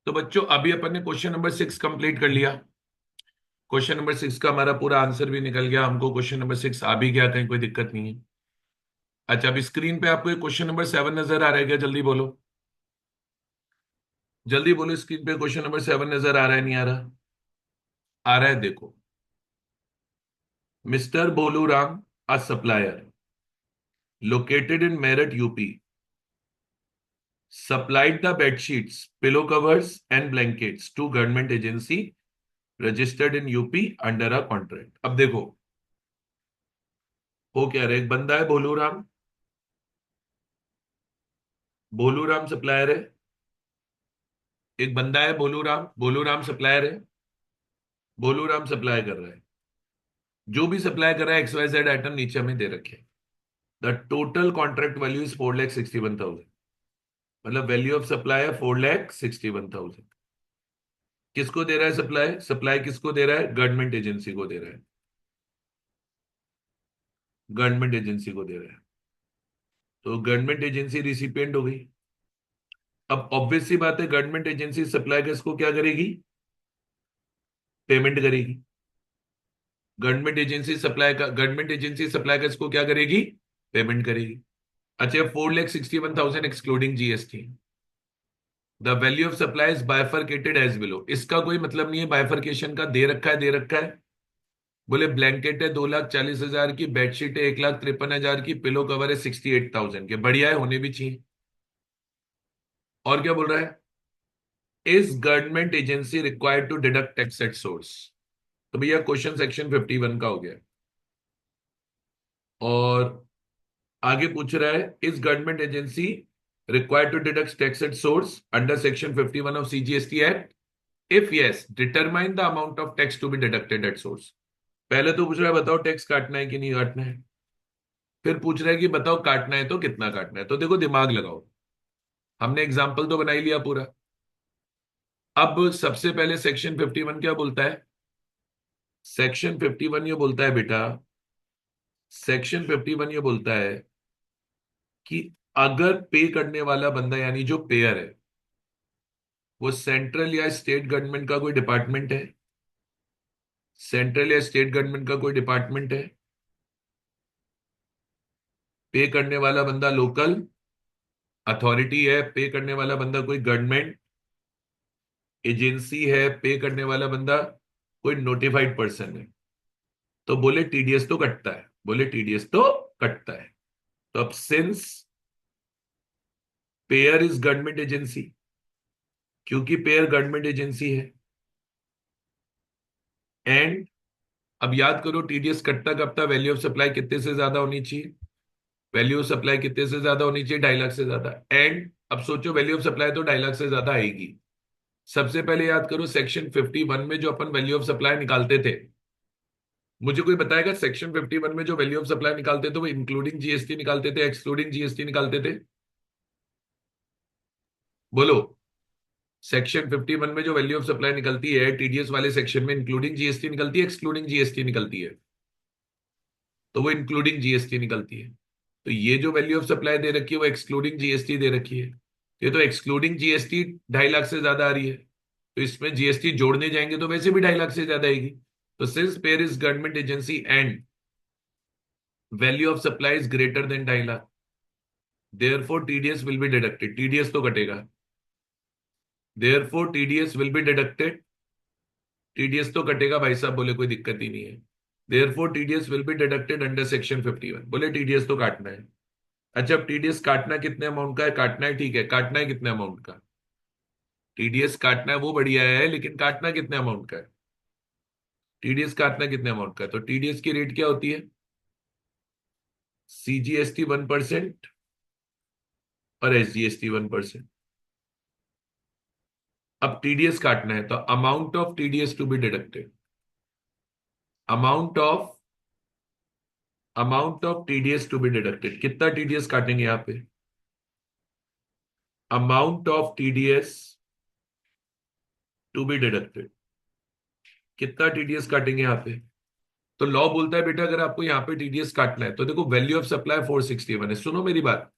तो बच्चों अभी अपन ने क्वेश्चन नंबर 6 कंप्लीट कर लिया। क्वेश्चन नंबर 6 का हमारा पूरा आंसर भी निकल गया, हमको क्वेश्चन नंबर 6 आ भी गया, कहीं कोई दिक्कत नहीं है। अच्छा, अभी स्क्रीन पे आपको क्वेश्चन नंबर 7 नजर आ रहा है क्या? जल्दी बोलो, जल्दी बोलो, स्क्रीन पे क्वेश्चन नंबर 7 नजर आ रहा है नहीं आ रहा? आ रहा है, देखो। Mister Boluram, a supplier located in Meerut UP, supplied the bed sheets, pillow covers, and blankets to government agency registered in UP under a contract। अब देखो, वो कह रहे एक बंदा है भोलूराम, भोलूराम सप्लायर है। एक बंदा है भोलूराम, भोलूराम सप्लायर है। भोलूराम सप्लाई कर रहा है, जो भी सप्लाई कर रहा है XYZ आइटम नीचे हमें दे रखे। The total contract value is 4,61,000। मतलब वैल्यू ऑफ सप्लाई है 4,61,000। किसको दे रहा है सप्लाई? सप्लाई किसको दे रहा है? गवर्नमेंट एजेंसी को दे रहा है, गवर्नमेंट एजेंसी को दे रहा है। तो गवर्नमेंट एजेंसी रिसिपिएंट हो गई। अब ऑब्वियस सी बात है, गवर्नमेंट एजेंसी सप्लाई का इसको क्या करेगी? पेमेंट करेगी। गवर्नमेंट एजेंसी सप्लाई का इसको क्या करेगी? पेमेंट करेगी। अच्छा, 4,61,000 excluding GST. The value of supply is bifurcated as below. इसका कोई मतलब नहीं है बाइफरकेशन का, दे रखा है, दे रखा है। बोले ब्लैंकेट है 2,40,000 की, बेडशीट है 1,53,000 की, पिलो कवर है 68,000 के। बढ़िया है, होने भी चाहिए। और क्या बोल रहा है? Is government agency required to deduct tax at source. तो भैया क्वेश्चन सेक्शन 51 का हो गया। और आगे पूछ रहा है, is government agency required to deduct tax at source under section 51 of CGST act? If yes, determine the amount of tax to be deducted at source. पहले तो पूछ रहा है बताओ टैक्स काटना है कि नहीं काटना है। फिर पूछ रहा है कि बताओ काटना है तो कितना काटना है। तो देखो, दिमाग लगाओ, हमने एग्जाम्पल तो बना ही लिया पूरा। अब सबसे पहले सेक्शन 51 क्या बोलता है? सेक्शन 51 ये बोलता है बेटा, सेक्शन 51 ये बोलता है कि अगर पे करने वाला बंदा यानी जो पेयर है वो सेंट्रल या स्टेट गवर्नमेंट का कोई डिपार्टमेंट है, सेंट्रल या स्टेट गवर्नमेंट का कोई डिपार्टमेंट है, पे करने वाला बंदा लोकल अथॉरिटी है, पे करने वाला बंदा कोई गवर्नमेंट एजेंसी है, पे करने वाला बंदा कोई नोटिफाइड पर्सन है, तो बोले टीडीएस तो कटता है, बोले टीडीएस तो कटता है। तो अब since pair is government agency, क्योंकि पेयर गवर्नमेंट एजेंसी है, एंड अब याद करो टीडीएस कटता कब था? वैल्यू ऑफ सप्लाई कितने से ज्यादा होनी चाहिए? वैल्यू ऑफ सप्लाई कितने से ज्यादा होनी चाहिए? 2.5 लाख से ज्यादा। एंड अब सोचो, वैल्यू ऑफ सप्लाई तो 2.5 लाख से ज्यादा आएगी। सबसे पहले याद करो, सेक्शन 51 में जो अपन वैल्यू ऑफ सप्लाई निकालते थे, मुझे कोई बताएगा सेक्शन 51 में जो वैल्यू ऑफ सप्लाई निकालते थे वो इंक्लूडिंग जीएसटी निकालते थे, एक्सक्लूडिंग जीएसटी निकालते थे? बोलो। सेक्शन 51 में जो वैल्यू ऑफ सप्लाई निकलती है टीडीएस वाले सेक्शन में, इंक्लूडिंग जीएसटी निकलती है, एक्सक्लूडिंग जीएसटी निकलती है? तो वो इंक्लूडिंग जीएसटी निकलती है। तो ये जो वैल्यू ऑफ सप्लाई दे रखी है वो एक्सक्लूडिंग जीएसटी दे रखी है। ये तो एक्सक्लूडिंग जीएसटी 2.5 लाख से ज्यादा आ रही है, तो इसमें जीएसटी जोड़ने जाएंगे तो वैसे भी 2.5 लाख से ज्यादा आएगी। तो since pair is government agency and value of supply is greater than 2.5 lakh, therefore TDS will be deducted. TDS तो कटेगा, therefore TDS will be deducted. TDS तो कटेगा भाई साहब, बोले कोई दिक्कत ही नहीं है। Therefore TDS will be deducted under section 51। बोले टीडीएस तो काटना है। अच्छा, अब टीडीएस काटना कितने अमाउंट का है? काटना है, ठीक है, काटना है कितने अमाउंट का? टीडीएस काटना है वो बढ़िया है, लेकिन काटना कितने अमाउंट का है? टीडीएस काटना कितने अमाउंट का है? तो टीडीएस की रेट क्या होती है? सीजीएसटी 1% और एसजीएसटी 1%। अब टीडीएस काटना है तो amount of TDS to be deducted, amount of TDS to be deducted. कितना टीडीएस काटेंगे यहां पे? Amount of TDS to be deducted. कितना टीडीएस काटेंगे यहाँ पे? तो लॉ बोलता है बेटा, अगर आपको यहाँ पे टीडीएस काटना है तो देखो वैल्यू ऑफ सप्लाई 461 है। सुनो मेरी बात,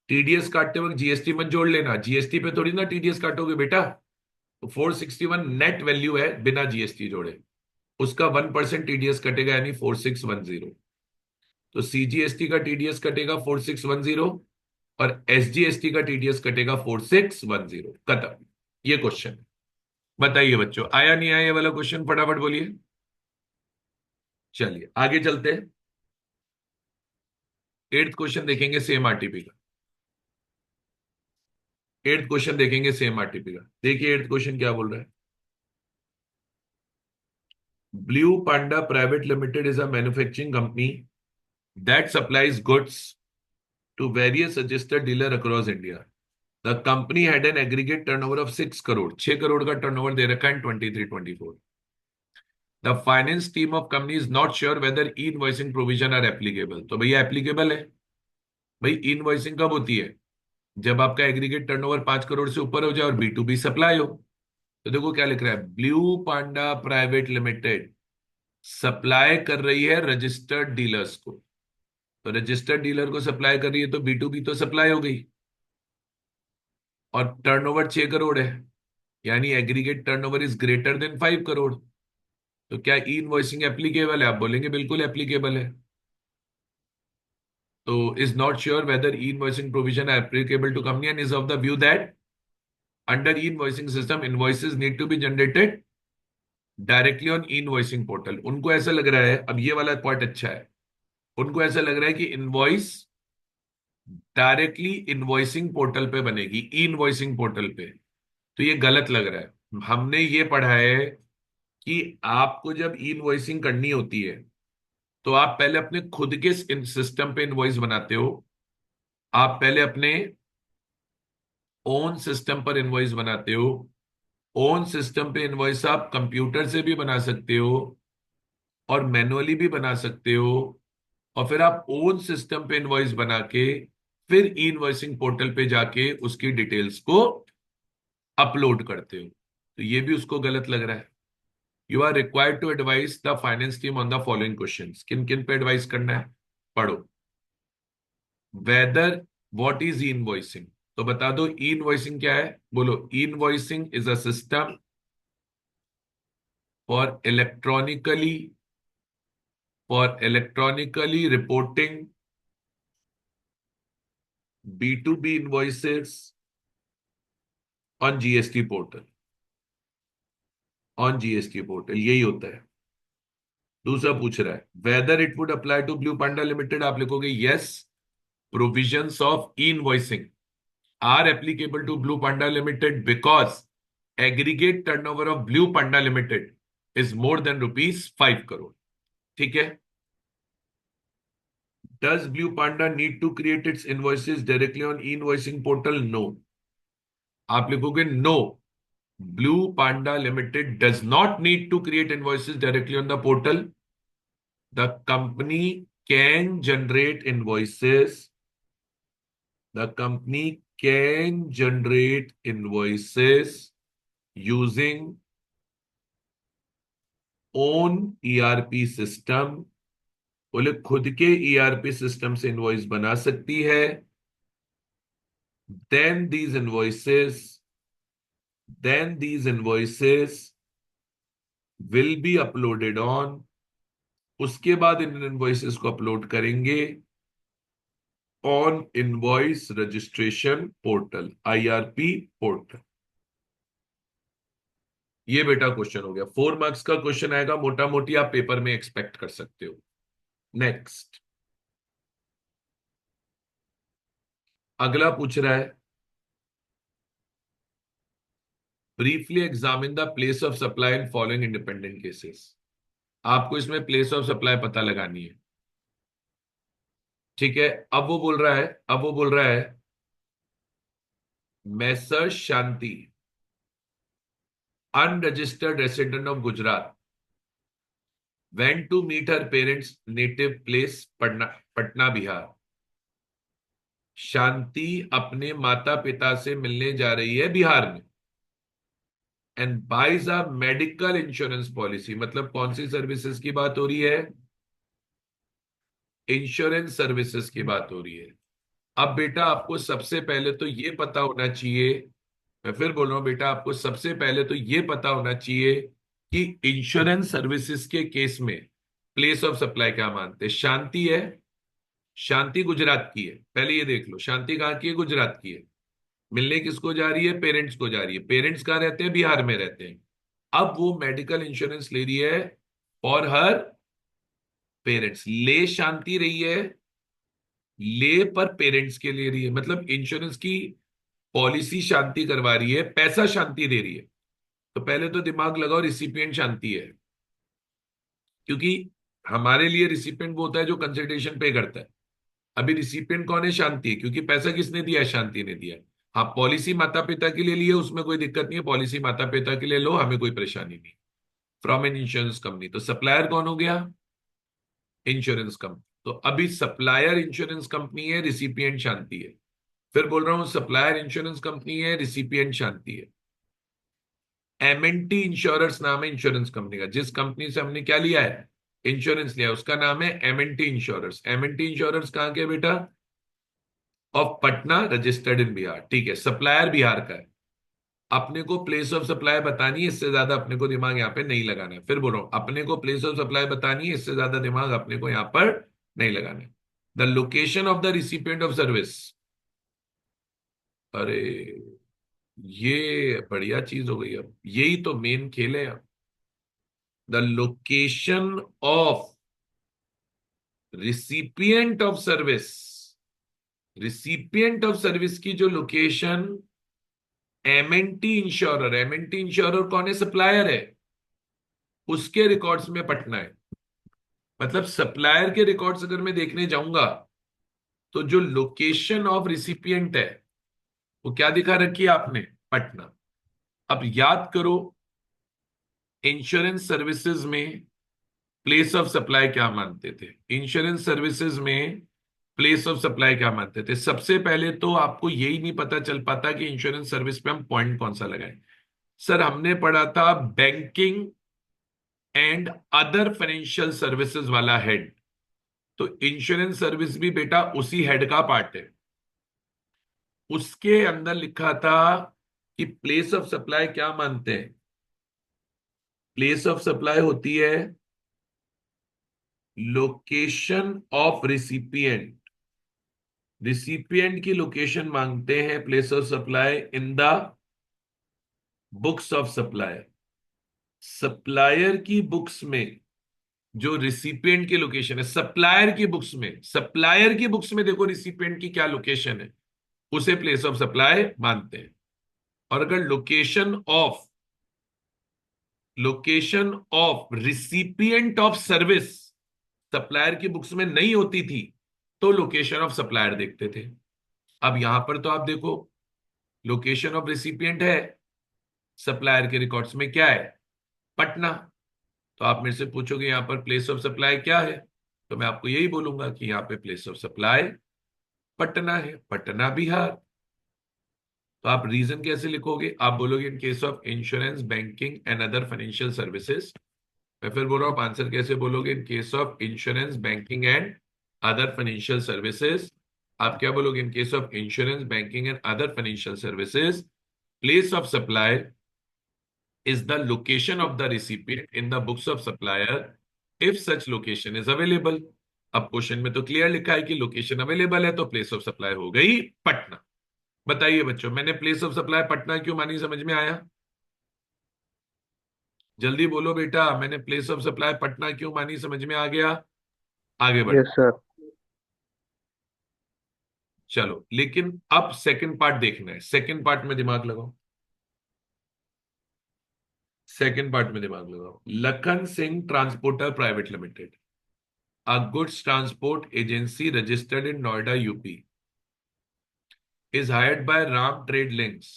टीडीएस काटते वक्त जीएसटी मत जोड़ लेना, जीएसटी पे थोड़ी ना टीडीएस काटोगे बेटा। 461 नेट वैल्यू है बिना जीएसटी जोड़े, उसका 1% टीडीएस कटेगा यानी 4610। तो सीजीएसटी का टीडीएस कटेगा 4610 और एसजीएसटी का टीडीएस कटेगा 4610। खत्म। ये क्वेश्चन। बताइए बच्चों, आया नहीं आया ये वाला क्वेश्चन? फटाफट बोलिए। चलिए आगे चलते हैं। 8th क्वेश्चन देखेंगे सेम आरटीपी का। 8th क्वेश्चन देखेंगे सेम आरटीपी का। देखिए 8th क्वेश्चन क्या बोल रहा है। Blue Panda private limited is a manufacturing company that supplies goods to various registered dealer across India. The company had an aggregate turnover of 6 crore, 6 crore का turnover दे रखा है 23-24। The finance team of company is not sure whether e-invoicing provision are applicable। तो भैया applicable है। भाई invoicing कब होती है? जब आपका एग्रीगेट टर्नओवर 5 करोड़ से ऊपर हो जाए और B2B सप्लाई हो। तो देखो क्या लिख रहा है, ब्लू पांडा प्राइवेट लिमिटेड सप्लाई कर रही है रजिस्टर्ड डीलर्स को। तो रजिस्टर्ड डीलर को सप्लाई कर रही है तो B2B तो सप्लाई हो गई, और टर्नओवर 6 करोड़ है, यानी aggregate turnover is greater than 5 crore. तो क्या ई इनवॉइसिंग एप्लीकेबल है? आप बोलेंगे बिल्कुल एप्लीकेबल है। तो is not sure whether e invoicing provision are applicable to company and is of the view that under e invoicing system invoices need to be generated directly on e invoicing portal. उनको ऐसा लग रहा है, अब ये वाला point अच्छा है, उनको ऐसा लग रहा है कि इनवॉइस डायरेक्टली इनवॉइसिंग पोर्टल पे बनेगी, ई इनवॉइसिंग पोर्टल पे। तो ये गलत लग रहा है। हमने ये पढ़ा है कि आपको जब ई इनवॉइसिंग करनी होती है तो आप पहले अपने खुद के सिस्टम पे इनवॉइस बनाते हो। आप पहले अपने ओन सिस्टम पर इनवॉइस बनाते हो। ओन सिस्टम पे इनवॉइस आप कंप्यूटर से भी बना सकते हो और मैनुअली भी बना सकते हो, और फिर आप ओन सिस्टम पे इनवॉइस बना के फिर ई इनवॉइसिंग पोर्टल पे जाके उसकी डिटेल्स को अपलोड करते हो। तो ये भी उसको गलत लग रहा है। You are required to advise the finance team on the following questions. किन किन पे एडवाइस करना है? पढ़ो। Whether what is e invoicing? तो बता दो ई इनवॉइसिंग क्या है, बोलो। E invoicing is a system for electronically reporting B2B invoices on GST portal. On GST portal यही होता है। दूसरा पूछ रहा है whether it would apply to Blue Panda Limited. आप लिखोगे yes, provisions of E invoicing are applicable to Blue Panda Limited because aggregate turnover of Blue Panda Limited is more than rupees 5 crore। ठीक है। Does Blue Panda need to create its invoices directly on e-invoicing portal? No। आप लिखोगे no, Blue Panda Limited does not need to create invoices directly on the portal। The company can generate invoices, the company can generate invoices using own ERP system. बोले खुद के ERP system से invoice बना सकती है। Then these invoices will be uploaded on. उसके बाद इन इनवॉइसेस को अपलोड करेंगे on invoice registration portal, IRP portal. ये बेटा क्वेश्चन हो गया। 4 मार्क्स का क्वेश्चन आएगा, मोटा मोटी आप पेपर में एक्सपेक्ट कर सकते हो। नेक्स्ट, अगला पूछ रहा है briefly examine the place of supply in following independent cases. आपको इसमें प्लेस ऑफ सप्लाई पता लगानी है। ठीक है। अब वो बोल रहा है messrs Shanti, unregistered resident of Gujarat, went to meet her parents native place Patna Bihar. Shanti अपने माता पिता से मिलने जा रही है बिहार में, and buys a medical insurance policy. मतलब कौन सी सर्विसेज की बात हो रही है? इंश्योरेंस सर्विसेज की बात हो रही है। अब बेटा आपको सबसे पहले तो ये पता होना चाहिए मैं फिर बोल रहा हूं बेटा, आपको सबसे पहले तो ये पता होना चाहिए कि इंश्योरेंस सर्विसेज के केस में प्लेस ऑफ सप्लाई क्या मानते हैं। शांति है, शांति गुजरात की है, पहले ये देख लो, शांति कहाँ की है? गुजरात की है। मिलने किसको जा रही है? पेरेंट्स को जा रही है। पेरेंट्स कहाँ रहते हैं? बिहार में रहते हैं। अब वो मेडिकल इंश्योरेंस ले रही है और हर पेरेंट्स ले शांति रही है, ले पर पेरेंट्स के ले रही है, मतलब इंश्योरेंस की पॉलिसी शांति करवा रही है, पैसा शांति दे रही है। तो पहले तो दिमाग लगाओ, रिसिपिएंट शांति है, क्योंकि हमारे लिए रिसिपिएंट वो होता है जो कंसल्टेशन पे करता है। अभी रिसिपिएंट कौन है? शांति है, क्योंकि पैसा किसने दिया है? शांति ने दिया है। हाँ, पॉलिसी माता पिता के लिए लिए, उसमें कोई दिक्कत नहीं है, पॉलिसी माता पिता के लिए लो, हमें कोई परेशानी नहीं। फ्रॉम एन इंश्योरेंस कंपनी, तो सप्लायर कौन हो गया? Insurance company. तो अभी सप्लायर इंश्योरेंस कंपनी है, रिसिपिएंट शांति है। फिर बोल रहा हूं, सप्लायर इंश्योरेंस कंपनी है, रिसिपिएंट शांति है। एमएनटी इंश्योरेंस नाम है इंश्योरेंस कंपनी का, जिस कंपनी से हमने क्या लिया है? इंश्योरेंस लिया है, उसका नाम है एमएनटी इंश्योरेंस। एमएनटी इंश्योरेंस कहाँ के है बेटा? Of Patna, registered in Bihar. ठीक है, सप्लायर बिहार का है। अपने को प्लेस ऑफ सप्लाई बतानी है, इससे ज्यादा अपने को दिमाग यहाँ पे नहीं लगाना है। फिर बोल रहा हूं, अपने को प्लेस ऑफ सप्लाई बतानी है, इससे ज्यादा दिमाग अपने को यहाँ पर नहीं लगाना है। The location of the recipient of service. अरे, ये बढ़िया चीज हो गई। अब यही तो मेन खेल है। The location of recipient of service. Recipient of service की जो location, MNT insurer, MNT insurer कौन है? सप्लायर है, उसके रिकॉर्ड्स में पटना है। मतलब सप्लायर के रिकॉर्ड्स अगर मैं देखने जाऊंगा, तो जो लोकेशन ऑफ रिसिपिएंट है वो क्या दिखा रखी है आपने? पटना। अब याद करो, इंश्योरेंस सर्विसेज में प्लेस ऑफ सप्लाई क्या मानते थे? इंश्योरेंस सर्विसेज में प्लेस ऑफ सप्लाई क्या मानते थे? सबसे पहले तो आपको यही नहीं पता चल पाता कि इंश्योरेंस सर्विस पे हम पॉइंट कौन सा लगाएं। सर, हमने पढ़ा था banking and other financial services वाला हेड। तो इंश्योरेंस सर्विस भी बेटा उसी हेड का पार्ट है। उसके अंदर लिखा था कि प्लेस ऑफ सप्लाई क्या मानते हैं? प्लेस ऑफ सप्लाई होती है लोकेशन ऑफ रिसिपिएंट। रिसिपिएंट की लोकेशन मांगते हैं place of supply in the books of supplier. Supplier की बुक्स में जो रिसिपिएंट की लोकेशन है, सप्लायर की बुक्स में, सप्लायर की बुक्स में देखो रिसिपिएंट की क्या लोकेशन है, उसे प्लेस ऑफ सप्लाई मानते हैं। और अगर location of recipient of service supplier की बुक्स में नहीं होती थी, तो लोकेशन ऑफ सप्लायर देखते थे। अब यहां पर तो आप देखो, लोकेशन ऑफ रिसिपिएंट है, सप्लायर के रिकॉर्ड्स में क्या है? पटना। तो आप मेरे से पूछोगे यहां पर प्लेस ऑफ सप्लाई क्या है, तो मैं आपको यही बोलूंगा कि यहाँ पे प्लेस ऑफ सप्लाई पटना है, पटना बिहार। तो आप रीजन कैसे लिखोगे? आप बोलोगे in case of insurance, banking and other financial services. मैं फिर बोल रहा हूं, आप आंसर कैसे बोलोगे? In case of insurance, banking and other financial services. आप क्या बोलोगे? In case of insurance, banking and other financial services, place of supply is the location of the recipient in the books of supplier if such location is available। अब question में तो clear लिखा है कि location available है, तो place of supply हो गई पटना। बताइए बच्चों, मैंने प्लेस ऑफ सप्लाई पटना क्यों मानी? समझ में आया? जल्दी बोलो बेटा, मैंने प्लेस ऑफ सप्लाई पटना क्यों मानी? समझ में आ गया? आगे बढ़। Yes sir. चलो, लेकिन अब सेकंड पार्ट देखना है। सेकंड पार्ट में दिमाग लगाओ, सेकंड पार्ट में दिमाग लगाओ। Lakhan Singh transporter private limited, a goods transport agency registered in Noida, UP, is hired by Ram Trade Links,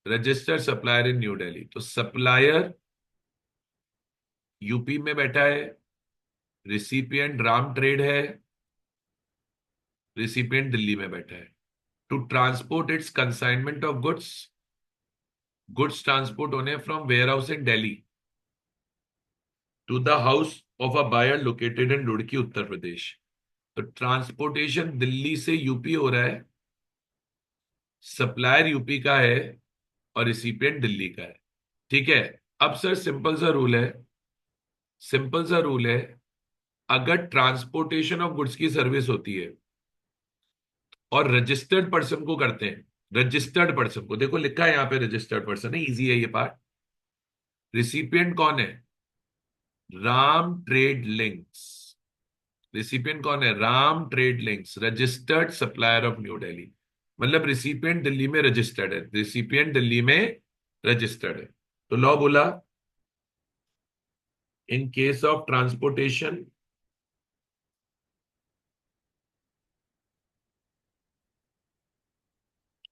registered supplier in New Delhi। तो सप्लायर यूपी में बैठा है, रिसिपिएंट राम ट्रेड है, रिसिपिएंट दिल्ली में बैठा है। To transport its consignment of goods, goods transport होने from warehouse in Delhi to the house of a buyer located in Roorkee, Uttar Pradesh. तो ट्रांसपोर्टेशन दिल्ली से यूपी हो रहा है, सप्लायर यूपी का है, और रिसिपिएंट दिल्ली का है। ठीक है। अब सर सिंपल सा रूल है, अगर ट्रांसपोर्टेशन ऑफ गुड्स की सर्विस होती है और रजिस्टर्ड पर्सन को करते हैं, रजिस्टर्ड पर्सन को, देखो लिखा है यहाँ पे रजिस्टर्ड पर्सन है, इजी है ये पार्ट। रिसिपिएंट कौन है? Ram trade links. रिसिपिएंट कौन है? Ram trade links, registered supplier of new Delhi. मतलब रिसिपिएंट दिल्ली में रजिस्टर्ड है, रिसिपिएंट दिल्ली में रजिस्टर्ड है। तो लॉ बोला, in case of transportation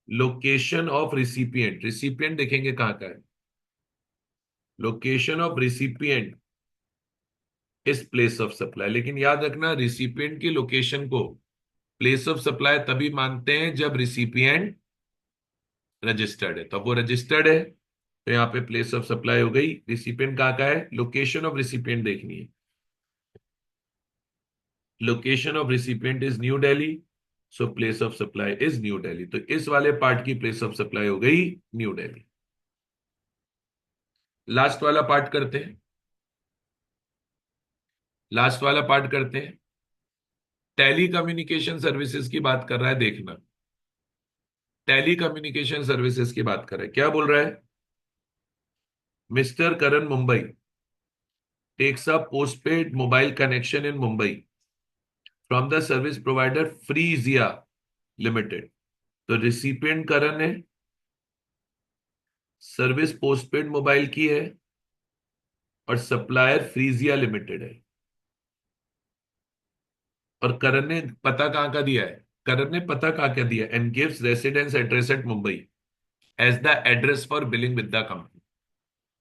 location of recipient, recipient देखेंगे कहां का है, लोकेशन ऑफ रिसिपिएंट इस प्लेस ऑफ सप्लाई। लेकिन याद रखना, रिसिपिएंट की लोकेशन को प्लेस ऑफ सप्लाई तभी मानते हैं जब रिसिपिएंट रजिस्टर्ड है। तो अब वो रजिस्टर्ड है, तो यहाँ पे प्लेस ऑफ सप्लाई हो गई। रिसिपिएंट कहाँ का है? लोकेशन ऑफ रिसिपिएंट देखनी है। Location of recipient is new Delhi, so place of supply is new Delhi. तो इस वाले पार्ट की प्लेस ऑफ सप्लाई हो गई न्यू दिल्ली। लास्ट वाला पार्ट करते हैं, लास्ट वाला पार्ट करते हैं। टेली कम्युनिकेशन सर्विसेज की बात कर रहा है, देखना। टेली कम्युनिकेशन सर्विसेज की बात कर रहा है, क्या बोल रहा है? Mister Karan Mumbai takes a postpaid mobile connection in Mumbai from the service provider Freesia limited. तो रिसिपिएंट करण है, सर्विस पोस्टपेड मोबाइल की है, और सप्लायर फ्रीजिया लिमिटेड है। और करण ने पता कहां का दिया है? करण ने पता कहां का दिया? And gives residence address at Mumbai as the address for billing with the company.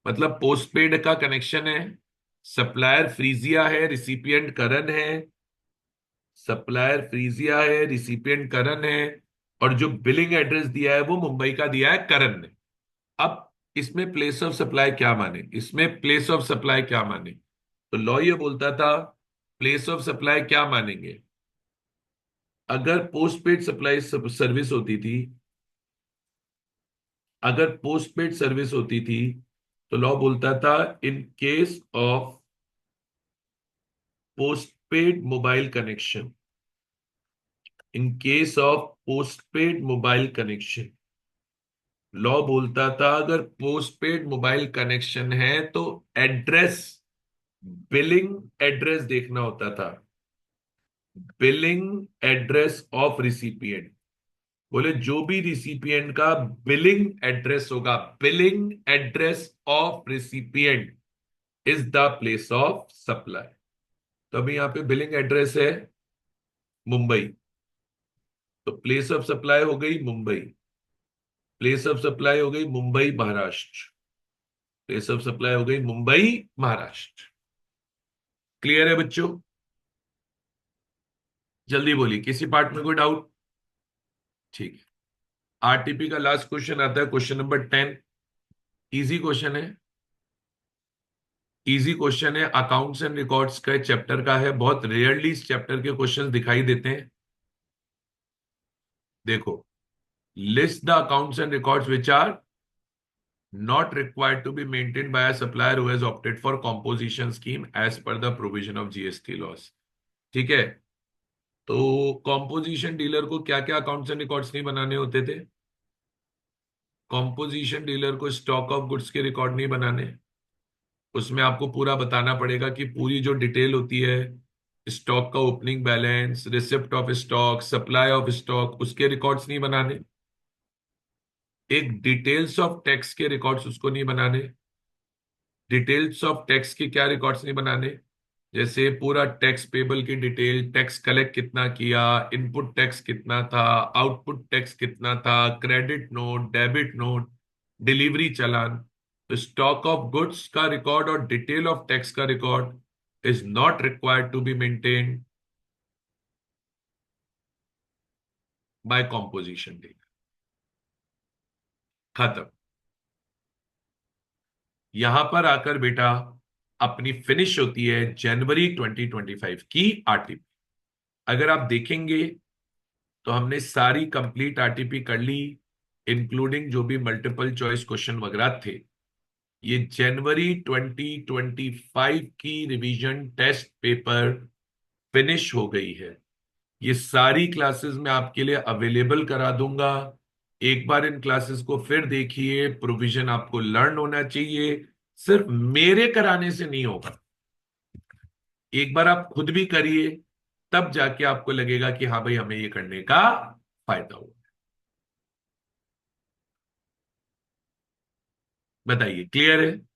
मतलब पोस्टपेड का कनेक्शन है, सप्लायर फ्रीजिया है, रिसिपिएंट करण है। सप्लायर फ्रीजिया है, रिसिपिएंट करण है, और जो बिलिंग एड्रेस दिया है वो मुंबई का दिया है करण ने। अब इसमें प्लेस ऑफ सप्लाई क्या माने, इसमें प्लेस ऑफ सप्लाई क्या माने? तो लॉ ये बोलता था, प्लेस ऑफ सप्लाई क्या मानेंगे? अगर पोस्टपेड सप्लाई सर्विस होती थी, अगर पोस्टपेड सर्विस होती थी, तो लॉ बोलता था, in case of postpaid mobile connection, in case of postpaid mobile connection, law बोलता था अगर पोस्टपेड मोबाइल कनेक्शन है तो एड्रेस, बिलिंग एड्रेस देखना होता था, बिलिंग एड्रेस ऑफ रिसिपिएंट। बोले जो भी रिसिपिएंट का बिलिंग एड्रेस होगा, billing address of recipient is the place of supply. तो अभी यहां पे बिलिंग एड्रेस है मुंबई, तो प्लेस ऑफ सप्लाई हो गई मुंबई, प्लेस ऑफ सप्लाई हो गई Mumbai Maharashtra, place of supply हो गई मुंबई महाराष्ट्र। क्लियर है बच्चों? जल्दी बोलिए, किसी पार्ट में कोई डाउट? ठीक है। आरटीपी का लास्ट क्वेश्चन आता है, क्वेश्चन नंबर 10। इजी क्वेश्चन है, इजी क्वेश्चन है, अकाउंट्स एंड रिकॉर्ड्स का चैप्टर का है। बहुत रेयरली इस चैप्टर के क्वेश्चंस दिखाई देते हैं। देखो, list the accounts and records which are not required to be maintained by a supplier who has opted for composition scheme as per the provision of GST laws। ठीक है। तो composition dealer को क्या क्या अकाउंट्स एंड रिकॉर्ड्स नहीं बनाने होते थे? कॉम्पोजिशन डीलर को स्टॉक ऑफ गुड्स के रिकॉर्ड नहीं बनाने, उसमें आपको पूरा बताना पड़ेगा कि पूरी जो डिटेल होती है, स्टॉक का opening balance, receipt of stock, supply of stock, उसके रिकॉर्ड्स नहीं बनाने। एक डिटेल्स ऑफ टैक्स के रिकॉर्ड्स उसको नहीं बनाने। डिटेल्स ऑफ टैक्स के क्या रिकॉर्ड्स नहीं बनाने? जैसे पूरा टैक्स पेबल की डिटेल, टैक्स कलेक्ट कितना किया, इनपुट टैक्स कितना था, आउटपुट टैक्स कितना था, credit note, debit note, delivery challan. तो स्टॉक ऑफ गुड्स का रिकॉर्ड और डिटेल ऑफ टैक्स का record is not required to be maintained by composition dealer. खत्म। यहां पर आकर बेटा अपनी फिनिश होती है जनवरी 2025 की आरटीपी। अगर आप देखेंगे तो हमने सारी कंप्लीट आरटीपी कर ली, इंक्लूडिंग जो भी मल्टीपल चॉइस क्वेश्चन वगैरह थे, ये जनवरी 2025 की रिवीजन टेस्ट पेपर फिनिश हो गई है। ये सारी क्लासेस मैं आपके लिए अवेलेबल करा दूंगा। एक बार इन क्लासेस को फिर देखिए, प्रोविजन आपको लर्न होना चाहिए, सिर्फ मेरे कराने से नहीं होगा। एक बार आप खुद भी करिए, तब जाके आपको लगेगा कि हाँ भाई हमें ये करने का फायदा होगा। बताइए, क्लियर है?